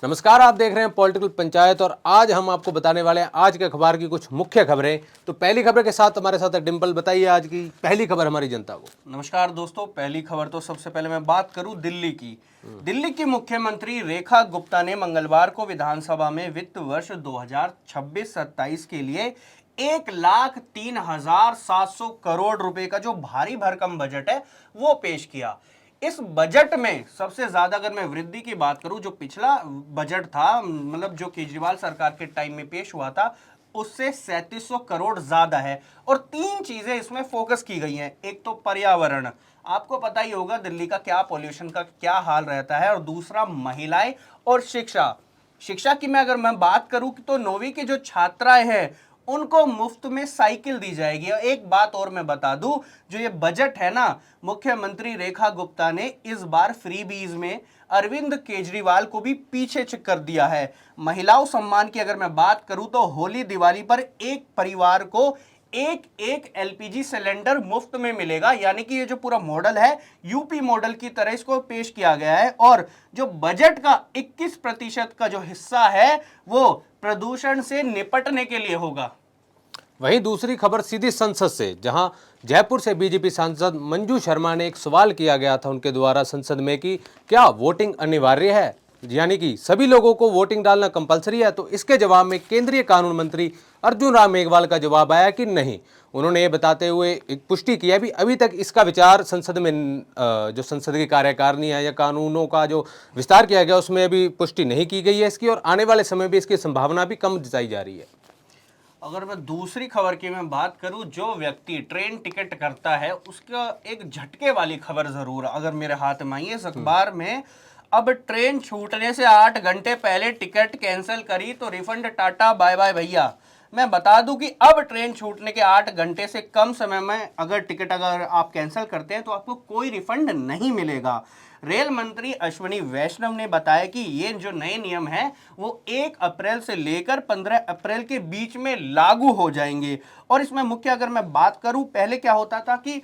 नमस्कार, आप देख रहे हैं पॉलिटिकल पंचायत और आज हम आपको बताने वाले हैं आज के अखबार की कुछ मुख्य खबरें। तो पहली खबर के साथ हमारे साथ डिम्पल, बताइए आज की पहली खबर हमारी जनता को। नमस्कार दोस्तों, पहली खबर तो सबसे पहले मैं बात करूं दिल्ली की। दिल्ली की मुख्यमंत्री रेखा गुप्ता ने मंगलवार को विधानसभा में वित्त वर्ष 2026-27 के लिए 1,03,700 करोड़ रुपए का जो भारी भरकम बजट है वो पेश किया। इस बजट में सबसे ज्यादा अगर मैं वृद्धि की बात करूं, जो पिछला बजट था, मतलब जो केजरीवाल सरकार के टाइम में पेश हुआ था, उससे 3700 करोड़ ज्यादा है। और तीन चीजें इसमें फोकस की गई हैं। एक तो पर्यावरण, आपको पता ही होगा दिल्ली का क्या पॉल्यूशन का क्या हाल रहता है। और दूसरा महिलाएं और शिक्षा। शिक्षा की अगर मैं बात करूं तो 9वीं की जो छात्राएं हैं उनको मुफ्त में साइकिल दी जाएगी। और एक बात और मैं बता दूं, जो ये बजट है ना, मुख्यमंत्री रेखा गुप्ता ने इस बार फ्रीबीज में अरविंद केजरीवाल को भी पीछे कर दिया है। महिलाओं सम्मान की अगर मैं बात करूं तो होली दिवाली पर एक परिवार को एक एक एलपीजी सिलेंडर मुफ्त में मिलेगा। यानी कि ये जो पूरा मॉडल है यूपी मॉडल की तरह इसको पेश किया गया है। और जो बजट का 21% का जो हिस्सा है वो प्रदूषण से निपटने के लिए होगा। वहीं दूसरी खबर सीधी संसद से, जहां जयपुर से बीजेपी सांसद मंजू शर्मा ने एक सवाल किया गया था उनके द्वारा संसद में कि क्या वोटिंग अनिवार्य है, यानी कि सभी लोगों को वोटिंग डालना कंपलसरी है। तो इसके जवाब में केंद्रीय कानून मंत्री अर्जुन राम मेघवाल का जवाब आया कि नहीं। उन्होंने ये बताते हुए एक पुष्टि किया भी अभी तक इसका विचार संसद में जो संसद की कार्यकारिणी है या कानूनों का जो विस्तार किया गया उसमें अभी पुष्टि नहीं की गई है इसकी, और आने वाले समय में इसकी संभावना भी कम जताई जा रही है। अगर मैं दूसरी खबर की मैं बात करूं, जो व्यक्ति ट्रेन टिकट करता है उसका एक झटके वाली खबर जरूर अगर मेरे हाथ में आई है इस अखबार में। अब ट्रेन छूटने से 8 घंटे पहले टिकट कैंसिल करी तो रिफंड टाटा बाय बाय भैया। मैं बता दूं कि अब ट्रेन छूटने के 8 घंटे से कम समय में अगर टिकट अगर आप कैंसिल करते हैं तो आपको कोई रिफंड नहीं मिलेगा। रेल मंत्री अश्विनी वैष्णव ने बताया कि ये जो नए नियम हैं वो 1 अप्रैल से लेकर 15 अप्रैल के बीच में लागू हो जाएंगे। और इसमें मुख्य अगर मैं बात करूं, पहले क्या होता था कि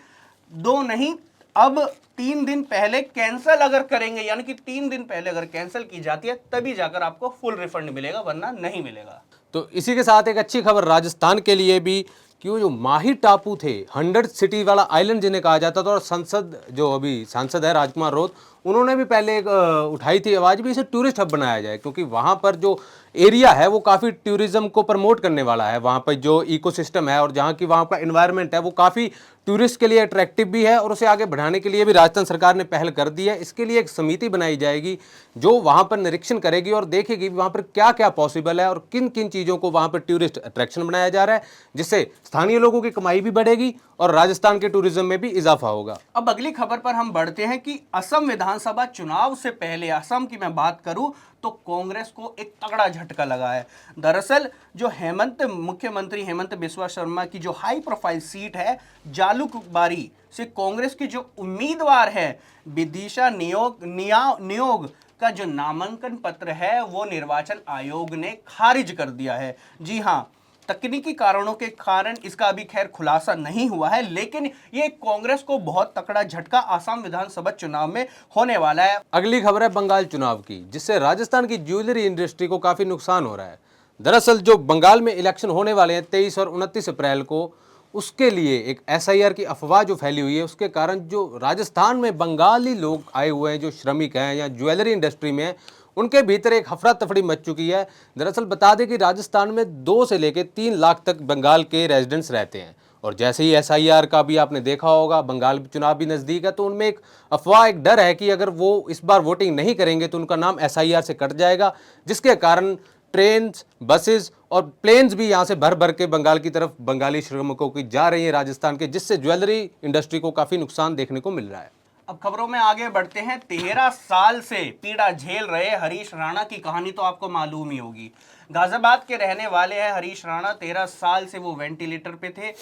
2 नहीं, अब 3 दिन पहले कैंसिल अगर करेंगे, यानी कि 3 दिन पहले अगर कैंसिल की जाती है तभी जाकर आपको फुल रिफंड मिलेगा, वरना नहीं मिलेगा। तो इसी के साथ एक अच्छी खबर राजस्थान के लिए भी कि वो जो माही टापू थे, 100 सिटी वाला आइलैंड जिन्हें कहा जाता था, और संसद जो अभी सांसद है राजकुमार रोत, उन्होंने भी पहले एक उठाई थी आवाज भी इसे टूरिस्ट हब बनाया जाए, क्योंकि वहाँ पर जो एरिया है वो काफ़ी टूरिज्म को प्रमोट करने वाला है। वहाँ पर जो इकोसिस्टम है और जहाँ की वहाँ का एनवायरनमेंट है वो काफ़ी टूरिस्ट के लिए अट्रैक्टिव भी है, और उसे आगे बढ़ाने के लिए भी राजस्थान सरकार ने पहल कर दी है। इसके लिए एक समिति बनाई जाएगी जो वहाँ पर निरीक्षण करेगी और देखेगी वहाँ पर क्या क्या पॉसिबल है और किन किन चीज़ों को वहाँ पर टूरिस्ट अट्रैक्शन बनाया जा रहा है, जिससे स्थानीय लोगों की कमाई भी बढ़ेगी और राजस्थान के टूरिज्म में भी इजाफा होगा। अब अगली खबर पर हम बढ़ते हैं कि असम विधानसभा चुनाव से पहले असम की मैं बात करूं तो कांग्रेस को एक तगड़ा झटका लगा है। दरअसल जो मुख्यमंत्री हेमंत बिस्वा शर्मा की जो हाई प्रोफाइल सीट है जालुकबारी से कांग्रेस की जो उम्मीदवार है विदिशा नियोग का जो नामांकन पत्र है वो निर्वाचन आयोग ने खारिज कर दिया है। जी हाँ, तकनीकी कारणों के कारण इसका अभी खैर खुलासा नहीं हुआ है, लेकिन ये कांग्रेस को बहुत तकड़ा झटका असम विधानसभा चुनाव में होने वाला है। अगली खबर है बंगाल चुनाव की, जिससे राजस्थान की ज्वेलरी इंडस्ट्री को काफी नुकसान हो रहा है। दरअसल जो बंगाल में इलेक्शन होने वाले हैं 23 और 29 अप्रैल को, उसके लिए एक एसआईआर की अफवाह जो फैली हुई है उसके कारण जो राजस्थान में बंगाली लोग आए हुए हैं, जो श्रमिक हैं या ज्वेलरी इंडस्ट्री में, उनके भीतर एक हफरा तफड़ी मच चुकी है। दरअसल बता दें कि राजस्थान में 2 से लेकर 3 लाख तक बंगाल के रेजिडेंट्स रहते हैं, और जैसे ही एसआईआर का भी आपने देखा होगा, बंगाल चुनाव भी नज़दीक है, तो उनमें एक अफवाह, एक डर है कि अगर वो इस बार वोटिंग नहीं करेंगे तो उनका नाम एसआईआर से कट जाएगा, जिसके कारण ट्रेन, बसेस और प्लेन्स भी यहाँ से भर भर के बंगाल की तरफ बंगाली श्रमिकों की जा रही है राजस्थान के, जिससे ज्वेलरी इंडस्ट्री को काफ़ी नुकसान देखने को मिल रहा है। अब खबरों में आगे बढ़ते हैं। 13 साल से पीड़ा झेल रहे हरीश राणा की कहानी तो आपको मालूम ही होगी। गाजियाबाद के रहने वाले हैं हरीश राणा। 13 साल से वो वेंटिलेटर पे थे,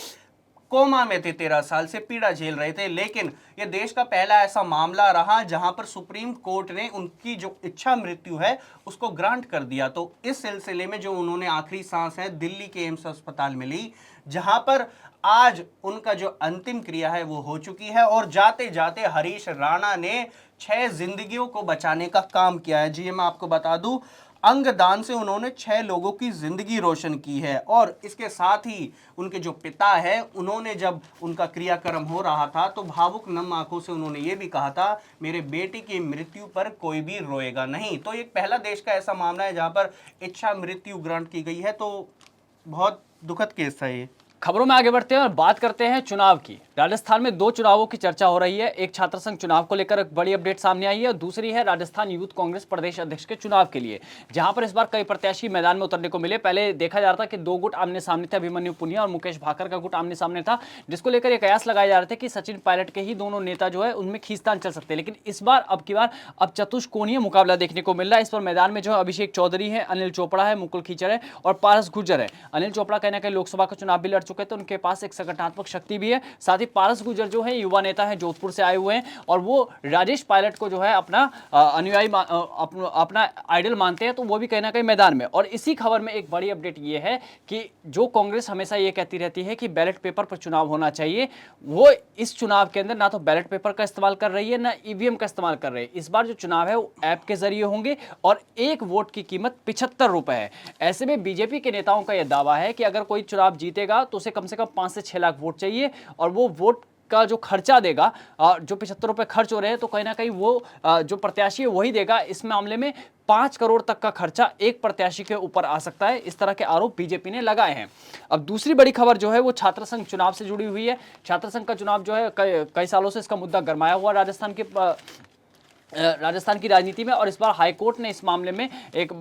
कोमा में थे, 13 साल से पीड़ा झेल रहे थे। लेकिन ये देश का पहला ऐसा मामला रहा जहां पर सुप्रीम कोर्ट ने उनकी जो इच्छा मृत्यु है उसको ग्रांट कर दिया। तो इस सिलसिले में जो उन्होंने आखिरी सांस है दिल्ली के एम्स अस्पताल में ली, जहां पर आज उनका जो अंतिम क्रिया है वो हो चुकी है। और जाते जाते हरीश राणा ने 6 जिंदगियों को बचाने का काम किया है। जी मैं आपको बता दूं, अंगदान से उन्होंने 6 लोगों की जिंदगी रोशन की है। और इसके साथ ही उनके जो पिता है, उन्होंने जब उनका क्रियाक्रम हो रहा था तो भावुक नम आंखों से उन्होंने ये भी कहा था, मेरे बेटे की मृत्यु पर कोई भी रोएगा नहीं। तो ये पहला देश का ऐसा मामला है जहां पर इच्छा मृत्यु ग्रांट की गई है। तो बहुत दुखद केस था ये। खबरों में आगे बढ़ते हैं और बात करते हैं चुनाव की। राजस्थान में 2 चुनावों की चर्चा हो रही है। एक छात्र संघ चुनाव को लेकर एक बड़ी अपडेट सामने आई है और दूसरी है राजस्थान यूथ कांग्रेस प्रदेश अध्यक्ष के चुनाव के लिए, जहां पर इस बार कई प्रत्याशी मैदान में उतरने को मिले। पहले देखा जा रहा था कि 2 गुट आमने सामने थे, अभिमन्यु पुनिया और मुकेश भाकर का गुट आमने सामने था, जिसको लेकर एक कयास लगाए जा रहे थे कि सचिन पायलट के ही दोनों नेता जो है उनमें खींचतान चल सकते हैं। लेकिन इस बार अब की बार अब चतुष्कोणीय मुकाबला देखने को मिल रहा है। इस पर मैदान में जो है अभिषेक चौधरी है, अनिल चोपड़ा है, मुकुल खीचर है और पारस गुर्जर है। अनिल चोपड़ा कहीं ना कहीं लोकसभा का चुनाव भी लड़ चुके थे, उनके पास एक संगठनात्मक शक्ति भी है। साथ ही पारस गुर्जर जो है युवा नेता है, जोधपुर से आए हुए हैं और वो राजेश पायलट को जो है अपना अनुयायी अपना आइडल मानते हैं, तो वो भी कहीं ना कहीं मैदान में। और इसी खबर में एक बड़ी अपडेट ये है कि जो कांग्रेस हमेशा ये कहती रहती है कि बैलेट पेपर पर चुनाव होना चाहिए, वो इस चुनाव के अंदर ना तो बैलेट पेपर का इस्तेमाल कर रही है ना ईवीएम का इस्तेमाल कर रही है। इस बार जो चुनाव है वो ऐप के जरिए होंगे और एक वोट की कीमत 75 रुपए है। ऐसे में बीजेपी के नेताओं का यह दावा है कि अगर कोई चुनाव जीतेगा तो उसे कम से कम 5 से 6 लाख वोट चाहिए और वो वोट का जो खर्चा देगा, जो 75 रुपए खर्च हो रहे हैं, तो कहीं ना कहीं वो जो प्रत्याशी है वही देगा। इस मामले में 5 करोड़ तक का खर्चा एक प्रत्याशी के ऊपर आ सकता है, इस तरह के आरोप बीजेपी ने लगाए हैं। अब दूसरी बड़ी खबर जो है वो छात्र संघ चुनाव से जुड़ी हुई है। छात्र संघ का चुनाव जो है कई सालों से इसका मुद्दा गरमाया हुआ राजस्थान की राजनीति में, और इस बार हाईकोर्ट ने इस मामले में एक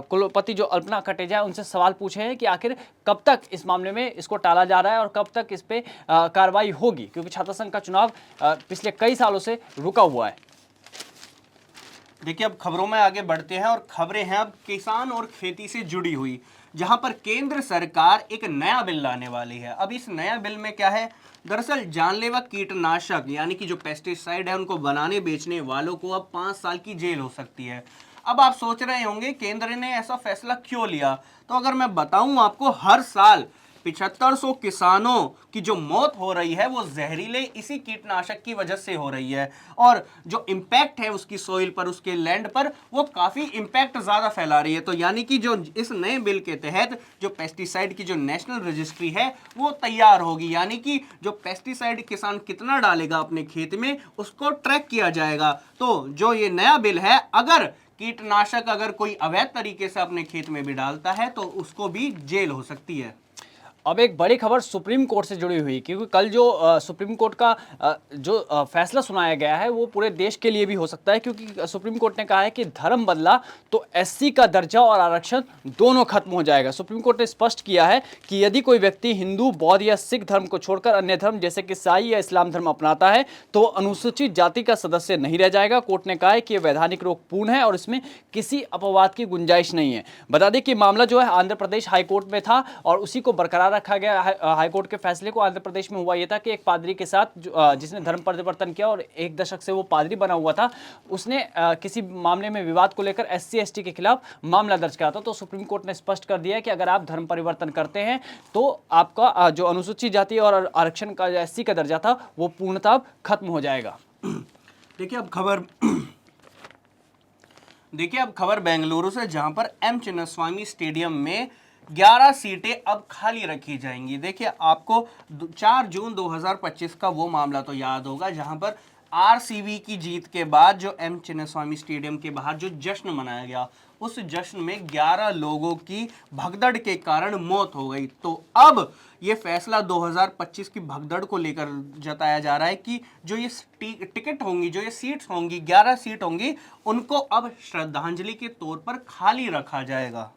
कुलपति जो अल्पना कटेजा है उनसे सवाल पूछे हैं कि आखिर कब तक इस मामले में इसको टाला जा रहा है और कब तक इस पे कार्रवाई होगी, क्योंकि छात्र संघ का चुनाव पिछले कई सालों से रुका हुआ है। देखिए अब खबरों में आगे बढ़ते हैं और खबरें हैं अब किसान और खेती से जुड़ी हुई, जहां पर केंद्र सरकार एक नया बिल लाने वाली है। अब इस नया बिल में क्या है, दरअसल जानलेवा कीटनाशक यानी कि जो पेस्टिसाइड है उनको बनाने बेचने वालों को अब 5 साल की जेल हो सकती है। अब आप सोच रहे होंगे केंद्र ने ऐसा फैसला क्यों लिया, तो अगर मैं बताऊं आपको, हर साल 7500 किसानों की जो मौत हो रही है वो जहरीले इसी कीटनाशक की वजह से हो रही है। और जो इम्पैक्ट है उसकी सोइल पर, उसके लैंड पर, वो काफ़ी इम्पैक्ट ज़्यादा फैला रही है। तो यानी कि जो इस नए बिल के तहत जो पेस्टिसाइड की जो नेशनल रजिस्ट्री है वो तैयार होगी, यानी कि जो पेस्टिसाइड किसान कितना डालेगा अपने खेत में उसको ट्रैक किया जाएगा। तो जो ये नया बिल है, अगर कीटनाशक अगर कोई अवैध तरीके से अपने खेत में भी डालता है तो उसको भी जेल हो सकती है। अब एक बड़ी खबर सुप्रीम कोर्ट से जुड़ी हुई, क्योंकि कल जो सुप्रीम कोर्ट का जो फैसला सुनाया गया है वो पूरे देश के लिए भी हो सकता है, क्योंकि सुप्रीम कोर्ट ने कहा है कि धर्म बदला तो एससी का दर्जा और आरक्षण दोनों खत्म हो जाएगा। सुप्रीम कोर्ट ने स्पष्ट किया है कि यदि कोई व्यक्ति हिंदू, बौद्ध या सिख धर्म को छोड़कर अन्य धर्म जैसे कि ईसाई या इस्लाम धर्म अपनाता है तो अनुसूचित जाति का सदस्य नहीं रह जाएगा। कोर्ट ने कहा है कि यह वैधानिक रोकपूर्ण है और इसमें किसी अपवाद की गुंजाइश नहीं है। बता दें कि मामला जो है आंध्र प्रदेश हाईकोर्ट में था और उसी को बरकरार रखा गया। हाईकोर्ट के फैसले को आंध्र प्रदेश में हुआ यह था कि एक पादरी के साथ जिसने धर्म परिवर्तन किया और 1 दशक से वो पादरी बना हुआ था, उसने किसी मामले में विवाद को लेकर एससी एसटी के खिलाफ मामला दर्ज किया था। तो सुप्रीम कोर्ट ने स्पष्ट कर दिया कि अगर आप धर्म परिवर्तन करते हैं तो आपका जो अनुसूचित जाति और आरक्षण का एससी का दर्जा था वो पूर्णतः खत्म हो जाएगा। देखिए अब खबर बेंगलुरु से, जहां पर एम चिन्नास्वामी स्टेडियम में 11 सीटें अब खाली रखी जाएंगी। देखिए आपको 4 जून 2025 का वो मामला तो याद होगा जहां पर आरसीबी की जीत के बाद जो एम चिन्नास्वामी स्टेडियम के बाहर जो जश्न मनाया गया, उस जश्न में 11 लोगों की भगदड़ के कारण मौत हो गई। तो अब ये फैसला 2025 की भगदड़ को लेकर जताया जा रहा है कि जो ये टिकट होंगी, जो ये सीट्स होंगी, 11 सीट होंगी, उनको अब श्रद्धांजलि के तौर पर खाली रखा जाएगा।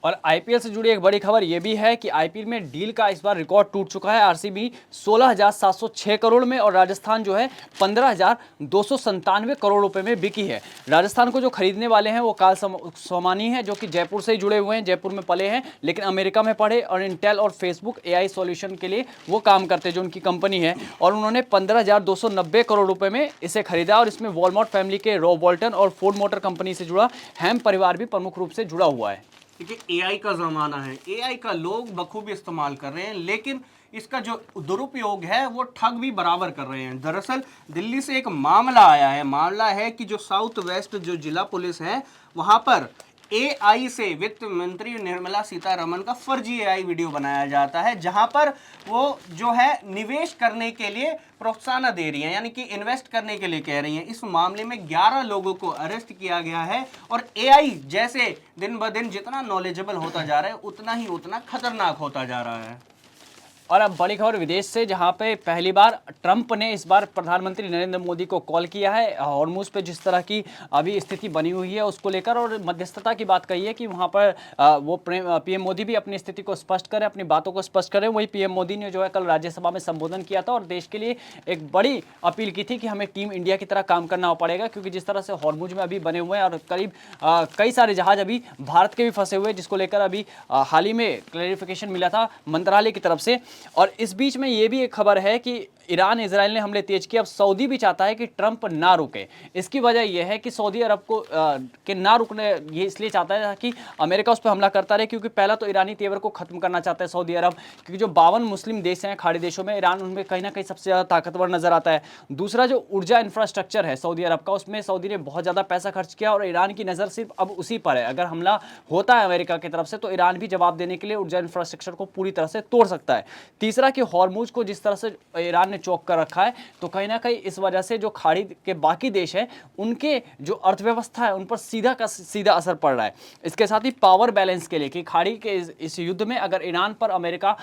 और आईपीएल से जुड़ी एक बड़ी खबर यह भी है कि आईपीएल में डील का इस बार रिकॉर्ड टूट चुका है। आरसीबी 16,706 करोड़ में और राजस्थान जो है 15,297 करोड़ रुपए में बिकी है। राजस्थान को जो खरीदने वाले हैं वो काल सोमानी है, जो कि जयपुर से ही जुड़े हुए हैं, जयपुर में पले हैं लेकिन अमेरिका में पढ़े और इंटेल और फेसबुक एआई सॉल्यूशन के लिए वो काम करते हैं, जो उनकी कंपनी है। और उन्होंने 15,290 करोड़ रुपए में इसे खरीदा और इसमें वॉलमार्ट फैमिली के रॉ वॉल्टन और फोर्ड मोटर कंपनी से जुड़ा हैम परिवार भी प्रमुख रूप से जुड़ा हुआ है। देखिए एआई का ज़माना है, एआई का लोग बखूबी इस्तेमाल कर रहे हैं, लेकिन इसका जो दुरुपयोग है वो ठग भी बराबर कर रहे हैं। दरअसल दिल्ली से एक मामला आया है। मामला है कि जो साउथ वेस्ट जो जिला पुलिस है वहां पर एआई से वित्त मंत्री निर्मला सीतारमण का फर्जी एआई वीडियो बनाया जाता है, जहां पर वो जो है निवेश करने के लिए प्रोत्साहन दे रही हैं, यानी कि इन्वेस्ट करने के लिए कह रही हैं। इस मामले में 11 लोगों को अरेस्ट किया गया है और एआई जैसे दिन ब दिन जितना नॉलेजेबल होता जा रहा है उतना खतरनाक होता जा रहा है। और अब बड़ी खबर विदेश से, जहां पे पहली बार ट्रंप ने इस बार प्रधानमंत्री नरेंद्र मोदी को कॉल किया है हॉर्मुज पे जिस तरह की अभी स्थिति बनी हुई है उसको लेकर, और मध्यस्थता की बात कही है कि वहां पर वो पीएम मोदी भी अपनी स्थिति को स्पष्ट करें, अपनी बातों को स्पष्ट करें। वही पीएम मोदी ने जो है कल राज्यसभा में संबोधन किया था और देश के लिए एक बड़ी अपील की थी कि हमें टीम इंडिया की तरह काम करना पड़ेगा, क्योंकि जिस तरह से हॉर्मुज में अभी बने हुए हैं और करीब कई सारे जहाज अभी भारत के भी फंसे हुए हैं, जिसको लेकर अभी हाल ही में क्लैरिफिकेशन मिला था मंत्रालय की तरफ से। और इस बीच में ये भी एक खबर है कि ईरान इजराइल ने हमले तेज किए। अब सऊदी भी चाहता है कि ट्रंप ना रुके। इसकी वजह यह है कि सऊदी अरब को के ना रुकने ये इसलिए चाहता है कि अमेरिका उस पर हमला करता रहे, क्योंकि पहला तो ईरानी तेवर को खत्म करना चाहता है सऊदी अरब, क्योंकि जो 52 मुस्लिम देश हैं खाड़ी देशों में, ईरान उनमें कहीं ना कहीं सबसे ज़्यादा ताकतवर नजर आता है। दूसरा जो ऊर्जा इंफ्रास्ट्रक्चर है सऊदी अरब का, उसमें सऊदी ने बहुत ज़्यादा पैसा खर्च किया और ईरान की नज़र सिर्फ अब उसी पर है। अगर हमला होता है अमेरिका की तरफ से तो ईरान भी जवाब देने के लिए ऊर्जा इंफ्रास्ट्रक्चर को पूरी तरह से तोड़ सकता है। तीसरा कि हॉर्मुज को जिस तरह से ईरान ने चौक कर रखा है, तो कहीं ना कहीं इस वजह से जो खाड़ी के बाकी देश हैं उनके जो अर्थव्यवस्था है उन पर सीधा का सीधा असर पड़ रहा है। इसके साथ ही पावर बैलेंस के लिए कि खाड़ी के इस युद्ध में अगर ईरान पर अमेरिका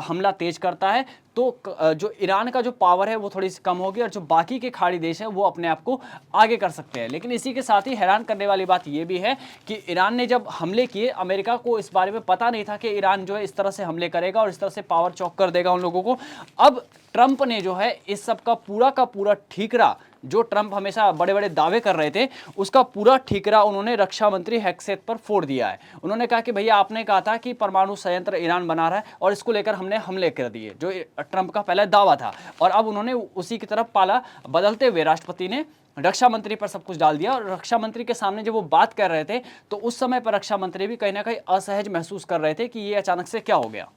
हमला तेज करता है तो जो ईरान का जो पावर है वो थोड़ी सी कम होगी और जो बाकी के खाड़ी देश हैं वो अपने आप को आगे कर सकते हैं। लेकिन इसी के साथ ही हैरान करने वाली बात ये भी है कि ईरान ने जब हमले किए, अमेरिका को इस बारे में पता नहीं था कि ईरान जो है इस तरह से हमले करेगा और इस तरह से पावर चौक कर देगा उन लोगों को। अब ट्रंप ने जो है इस सब का पूरा ठीकरा, जो ट्रंप हमेशा बड़े बड़े दावे कर रहे थे, उसका पूरा ठीकरा उन्होंने रक्षा मंत्री हेक्सेथ पर फोड़ दिया है। उन्होंने कहा कि भैया आपने कहा था कि परमाणु संयंत्र ईरान बना रहा है और इसको लेकर हमने हमले कर दिए, जो ट्रंप का पहले दावा था। और अब उन्होंने उसी की तरफ पाला बदलते हुए राष्ट्रपति ने रक्षा मंत्री पर सब कुछ डाल दिया। और रक्षा मंत्री के सामने जब वो बात कर रहे थे तो उस समय पर रक्षा मंत्री भी कहीं ना कहीं असहज महसूस कर रहे थे कि ये अचानक से क्या हो गया।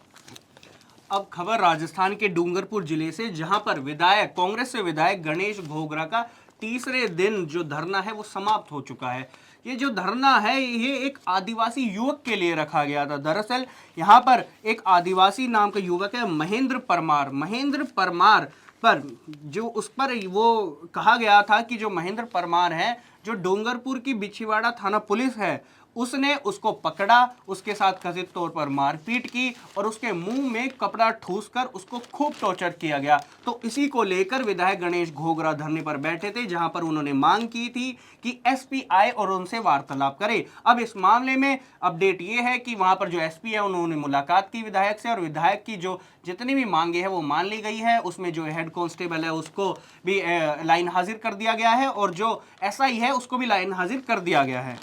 अब खबर राजस्थान के डूंगरपुर जिले से, जहां पर विधायक कांग्रेस से विधायक गणेश घोगरा का तीसरे दिन जो धरना है वो समाप्त हो चुका है। ये जो धरना है ये एक आदिवासी युवक के लिए रखा गया था। दरअसल यहाँ पर एक आदिवासी नाम का युवक है महेंद्र परमार पर जो उस पर वो कहा गया था कि जो महेंद्र परमार है, जो डूंगरपुर की बिछीवाड़ा थाना पुलिस है, उसने उसको पकड़ा, उसके साथ कथित तौर पर मारपीट की और उसके मुंह में कपड़ा ठूसकर उसको खूब टॉर्चर किया गया। तो इसी को लेकर विधायक गणेश घोगरा धरने पर बैठे थे, जहां पर उन्होंने मांग की थी कि एसपी आए और उनसे वार्तालाप करे। अब इस मामले में अपडेट ये है कि वहां पर जो एसपी है उन्होंने मुलाकात की विधायक से और विधायक की जो जितनी भी मांगे है वो मान ली गई है। उसमें जो हेड कांस्टेबल है उसको भी लाइन हाजिर कर दिया गया है और जो एसआई है उसको भी लाइन हाजिर कर दिया गया है।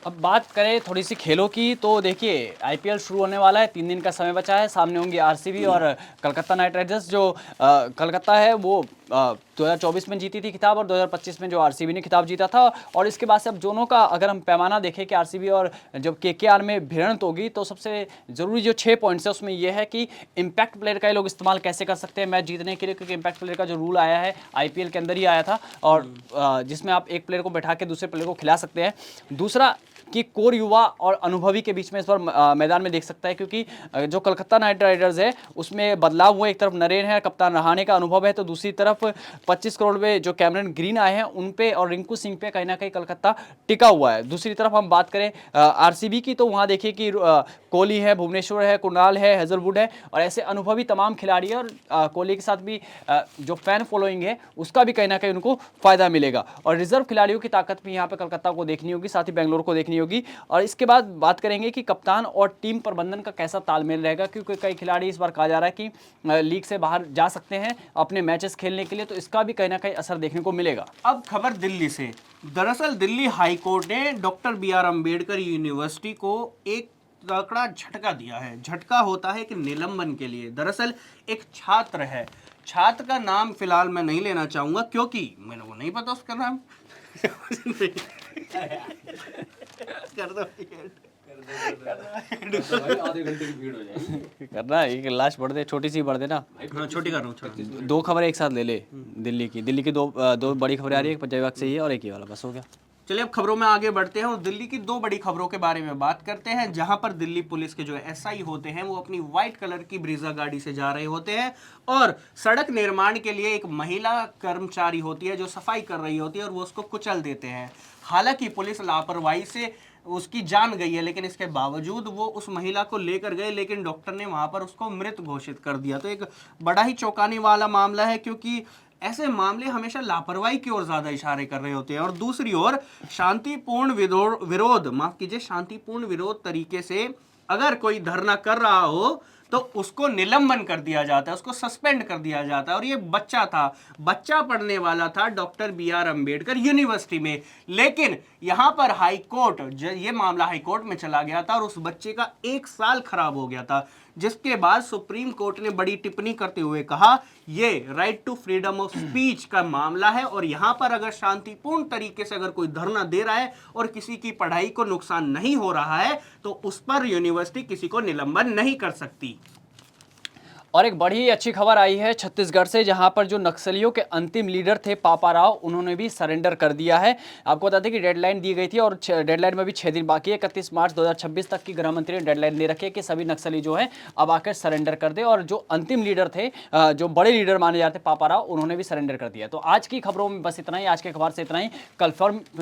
अब बात करें थोड़ी सी खेलों की, तो देखिए आईपीएल शुरू होने वाला है, 3 दिन का समय बचा है। सामने होंगे आरसीबी और कलकत्ता नाइट राइडर्स। जो कलकत्ता है वो 2024 में जीती थी खिताब और 2025 में जो आरसीबी ने खिताब जीता था। और इसके बाद से अब दोनों का अगर हम पैमाना देखें कि आरसीबी और जब केकेआर में भिड़ंत होगी तो सबसे ज़रूरी जो 6 पॉइंट्स है उसमें यह है कि इम्पैक्ट प्लेयर का ये लोग इस्तेमाल कैसे कर सकते हैं मैच जीतने के लिए, क्योंकि इम्पैक्ट प्लेयर का जो रूल आया है आईपीएल के अंदर ही आया था और जिसमें आप एक प्लेयर को बैठा के दूसरे प्लेयर को खिला सकते हैं। दूसरा कि कोर युवा और अनुभवी के बीच में इस बार मैदान में देख सकता है, क्योंकि जो कलकत्ता नाइट राइडर्स है उसमें बदलाव हुए। एक तरफ नरेन है, कप्तान रहाणे का अनुभव है, तो दूसरी तरफ 25 करोड़ में जो कैमरन ग्रीन आए हैं उन पे और रिंकू सिंह पे कहीं ना कहीं कलकत्ता टिका हुआ है। दूसरी तरफ हम बात करें आरसीबी की, तो वहाँ देखिए कि कोहली है, भुवनेश्वर है, कुणाल है, हेजलवुड है और ऐसे अनुभवी तमाम खिलाड़ी है। और कोहली के साथ भी जो फैन फॉलोइंग है उसका भी कहीं ना कहीं उनको फायदा मिलेगा। और रिजर्व खिलाड़ियों की ताकत भी यहाँ पे कलकत्ता को देखनी होगी, साथ ही बेंगलोर को देखनी होगी। और इसके बाद बात करेंगे कि कप्तान और टीम प्रबंधन का कैसा तालमेल रहेगा, क्योंकि कई खिलाड़ी इस बार कहा जा रहा है कि लीग से बाहर जा सकते हैं अपने मैचेस खेलने के लिए, तो इसका भी कहीं ना कहीं असर देखने को मिलेगा। अब खबर दिल्ली से। दरअसल दिल्ली हाई कोर्ट ने डॉक्टर बीआर अंबेडकर यूनिवर्सिटी को एक तगड़ा झटका दिया है। झटका होता है कि निलंबन के लिए। दरअसल एक छात्र है, छात्र का नाम फिलहाल मैं नहीं लेना चाहूंगा क्योंकि मेरे को नहीं पता उसका नाम। कर दो आधे घंटे की भीड़ हो जाएगी। करना एक लास्ट बढ़ दे, छोटी सी बढ़ दे ना। हाँ, छोटी कर रहा हूँ, छोटी। दो खबरें एक साथ ले ले। दिल्ली की दो बड़ी खबरें आ रही है, एक पंजाबी बाग से ही है और एक ये वाला, बस हो गया। चलिए अब खबरों में आगे बढ़ते हैं और दिल्ली की दो बड़ी खबरों के बारे में बात करते हैं, जहां पर दिल्ली पुलिस के जो एसआई होते हैं वो अपनी व्हाइट कलर की ब्रीजा गाड़ी से जा रहे होते हैं और सड़क निर्माण के लिए एक महिला कर्मचारी होती है जो सफाई कर रही होती है और वो उसको कुचल देते हैं। हालांकि पुलिस लापरवाही से उसकी जान गई है, लेकिन इसके बावजूद वो उस महिला को लेकर गए, लेकिन डॉक्टर ने वहां पर उसको मृत घोषित कर दिया। तो एक बड़ा ही चौंकाने वाला मामला है, क्योंकि ऐसे मामले हमेशा लापरवाही की ओर ज्यादा इशारे कर रहे होते हैं। और दूसरी ओर शांतिपूर्ण विरोध माफ कीजिए शांतिपूर्ण विरोध तरीके से अगर कोई धरना कर रहा हो तो उसको निलंबन कर दिया जाता है, उसको सस्पेंड कर दिया जाता है। और ये बच्चा पढ़ने वाला था डॉक्टर BR अम्बेडकर यूनिवर्सिटी में, लेकिन यहां पर हाई कोर्ट, ये मामला हाई कोर्ट में चला गया था और उस बच्चे का 1 साल खराब हो गया था, जिसके बाद सुप्रीम कोर्ट ने बड़ी टिप्पणी करते हुए कहा ये right to freedom of speech का मामला है और यहां पर अगर शांतिपूर्ण तरीके से अगर कोई धरना दे रहा है और किसी की पढ़ाई को नुकसान नहीं हो रहा है तो उस पर यूनिवर्सिटी किसी को निलंबन नहीं कर सकती। और एक बड़ी अच्छी खबर आई है छत्तीसगढ़ से, जहां पर जो नक्सलियों के अंतिम लीडर थे पापा राव, उन्होंने भी सरेंडर कर दिया है। आपको बता दें कि डेडलाइन दी गई थी और डेडलाइन में भी 6 दिन बाकी है। 31 मार्च 2026 तक की गृह मंत्री ने डेडलाइन दे रखी है कि सभी नक्सली जो है अब आकर सरेंडर कर दे। और जो अंतिम लीडर थे, जो बड़े लीडर माने जाते पापा राव, उन्होंने भी सरेंडर कर दिया। तो आज की खबरों में बस इतना ही, आज के अखबार से इतना ही। कल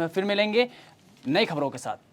फिर मिलेंगे नई खबरों के साथ।